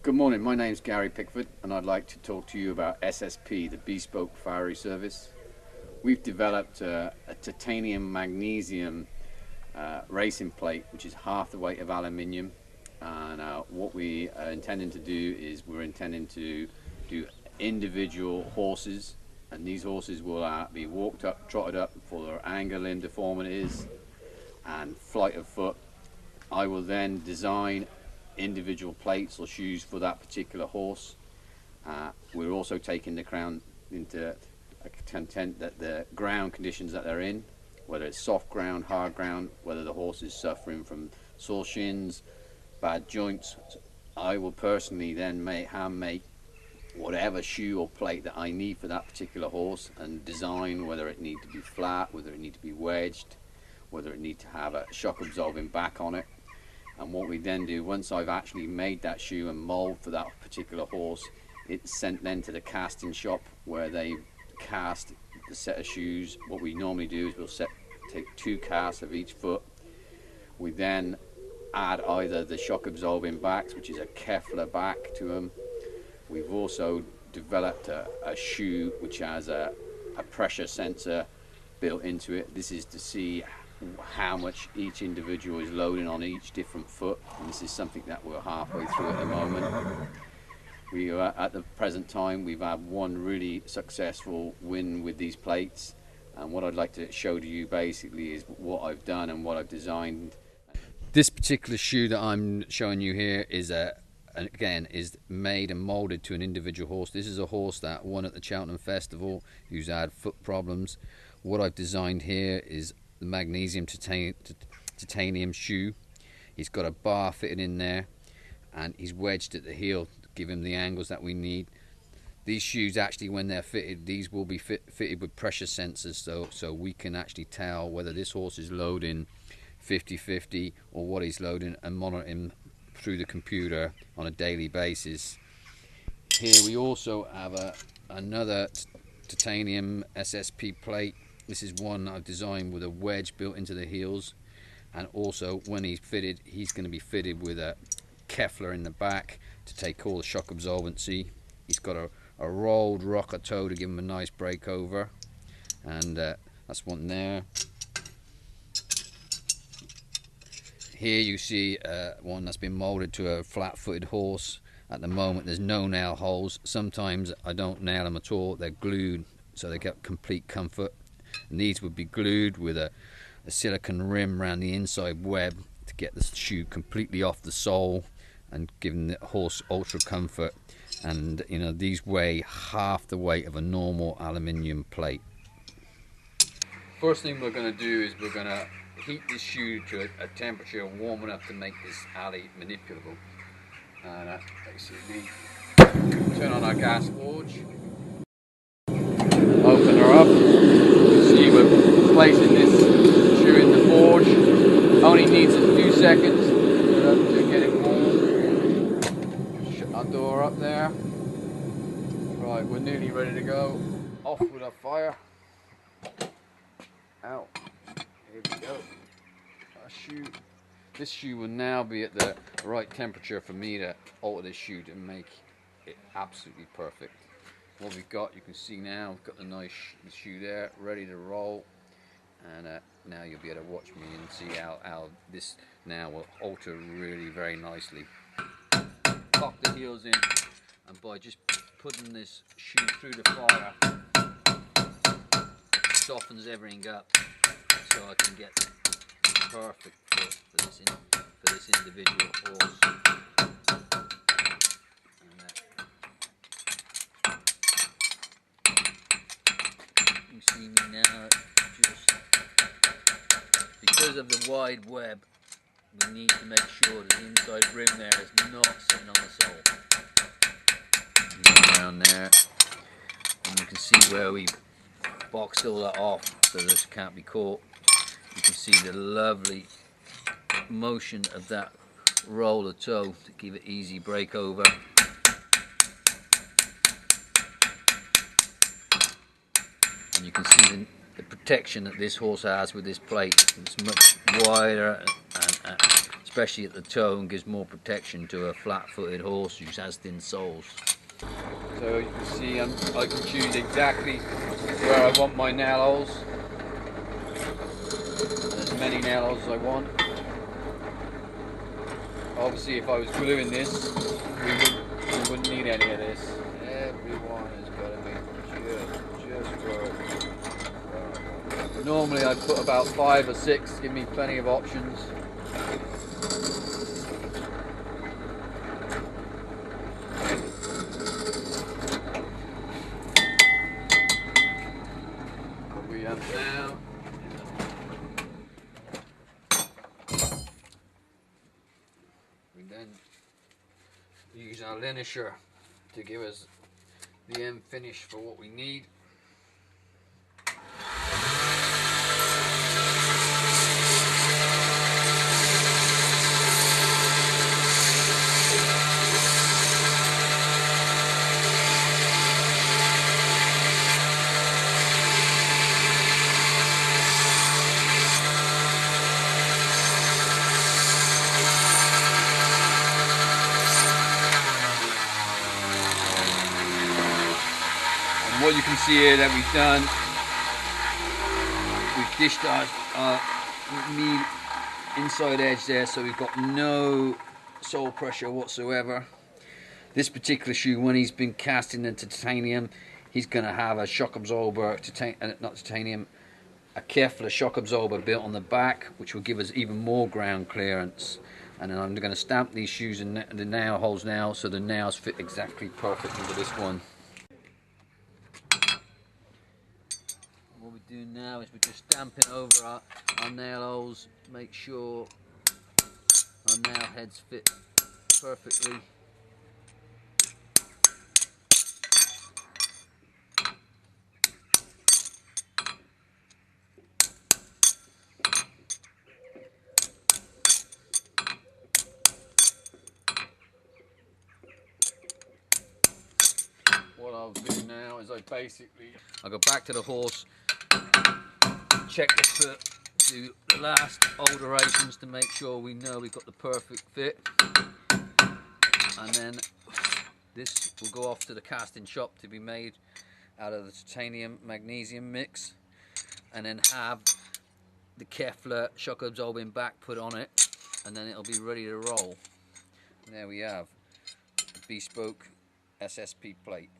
Good morning, my name's Gary Pickford and I'd like to talk to you about SSP, the Bespoke Farrier Service. We've developed a titanium magnesium racing plate which is half the weight of aluminium, and what we are intending to do is we're intending to do individual horses, and these horses will be walked up, trotted up for their angle and deformities and flight of foot. I will then design individual plates or shoes for that particular horse. We're also taking the crown into content that the ground conditions that they're in, whether it's soft ground, hard ground, whether the horse is suffering from sore shins, bad joints. I will personally then hand make whatever shoe or plate that I need for that particular horse, and design whether it needs to be flat, whether it needs to be wedged, whether it needs to have a shock absorbing back on it. And what we then do, once I've actually made that shoe and mold for that particular horse, it's sent then to the casting shop where they cast the set of shoes. What we normally do is we'll take 2 casts of each foot. We then add either the shock absorbing backs, which is a Kevlar back, to them. We've also developed a shoe which has a pressure sensor built into it. This is to see how much each individual is loading on each different foot, and this is something that we're halfway through at the moment. We are, at the present time, we've had one really successful win with these plates, and what I'd like to show to you basically is what I've done and what I've designed. This particular shoe that I'm showing you here is again is made and molded to an individual horse. This is a horse that won at the Cheltenham Festival who's had foot problems. What I've designed here is the magnesium titanium shoe. He's got a bar fitted in there and he's wedged at the heel to give him the angles that we need. These shoes, actually, when they're fitted, these will be fitted with pressure sensors, so we can actually tell whether this horse is loading 50-50 or what he's loading, and monitor him through the computer on a daily basis. Here we also have another titanium SSP plate. This is one I've designed with a wedge built into the heels, and also when he's fitted, he's going to be fitted with a Kevlar in the back to take all the shock absorbency. He's got a rolled rocker toe to give him a nice breakover, and that's one there. Here you see one that's been molded to a flat-footed horse. At the moment there's no nail holes. Sometimes I don't nail them at all, they're glued so they get complete comfort. And these would be glued with a silicone rim around the inside web to get the shoe completely off the sole and giving the horse ultra comfort. And you know, these weigh half the weight of a normal aluminium plate. First thing we're going to do is we're going to heat this shoe to a temperature warm enough to make this alley manipulable. And basically turn on our gas forge, open her up. See, we're placing this shoe in the forge. Only needs a few seconds to get it warm. Shut our door up there. Right, we're nearly ready to go. Off with our fire. Out. Here we go. Our shoe. This shoe will now be at the right temperature for me to alter this shoe to make it absolutely perfect. What we've got, you can see now, we've got the nice shoe there, ready to roll, and now you'll be able to watch me and see how this now will alter really very nicely. Lock the heels in, and by just putting this shoe through the fire, it softens everything up, so I can get perfect fit for this individual horse. You see me now, just because of the wide web, we need to make sure the inside rim there is not sitting on the sole. Around there, and you can see where we boxed all that off so this can't be caught. You can see the lovely motion of that roller toe to give it easy breakover. And you can see the protection that this horse has with this plate. It's much wider and it's especially at the toe, and gives more protection to a flat-footed horse who has thin soles. So you can see I can choose exactly where I want my nail holes, and as many nail holes as I want. Obviously if I was gluing this, we wouldn't need any of this. Everyone has got to be just right. Normally I put about 5 or 6, give me plenty of options. What we have now, we then use our linisher to give us the end finish for what we need. What you can see here that we've done, we've dished our meat inside edge there, so we've got no sole pressure whatsoever. This particular shoe, when he's been cast in the titanium, he's going to have a shock absorber, not titanium, a Kevlar shock absorber built on the back, which will give us even more ground clearance. And then I'm going to stamp these shoes in the nail holes now, so the nails fit exactly perfect into this one. What we're doing now is we're just stamping over our nail holes, make sure our nail heads fit perfectly. What I'll do now is I'll go back to the horse, check the foot, do the last alterations to make sure we know we've got the perfect fit, and then this will go off to the casting shop to be made out of the titanium magnesium mix, and then have the Kevlar shock absorbing back put on it, and then it'll be ready to roll. And there we have the bespoke SSP plate.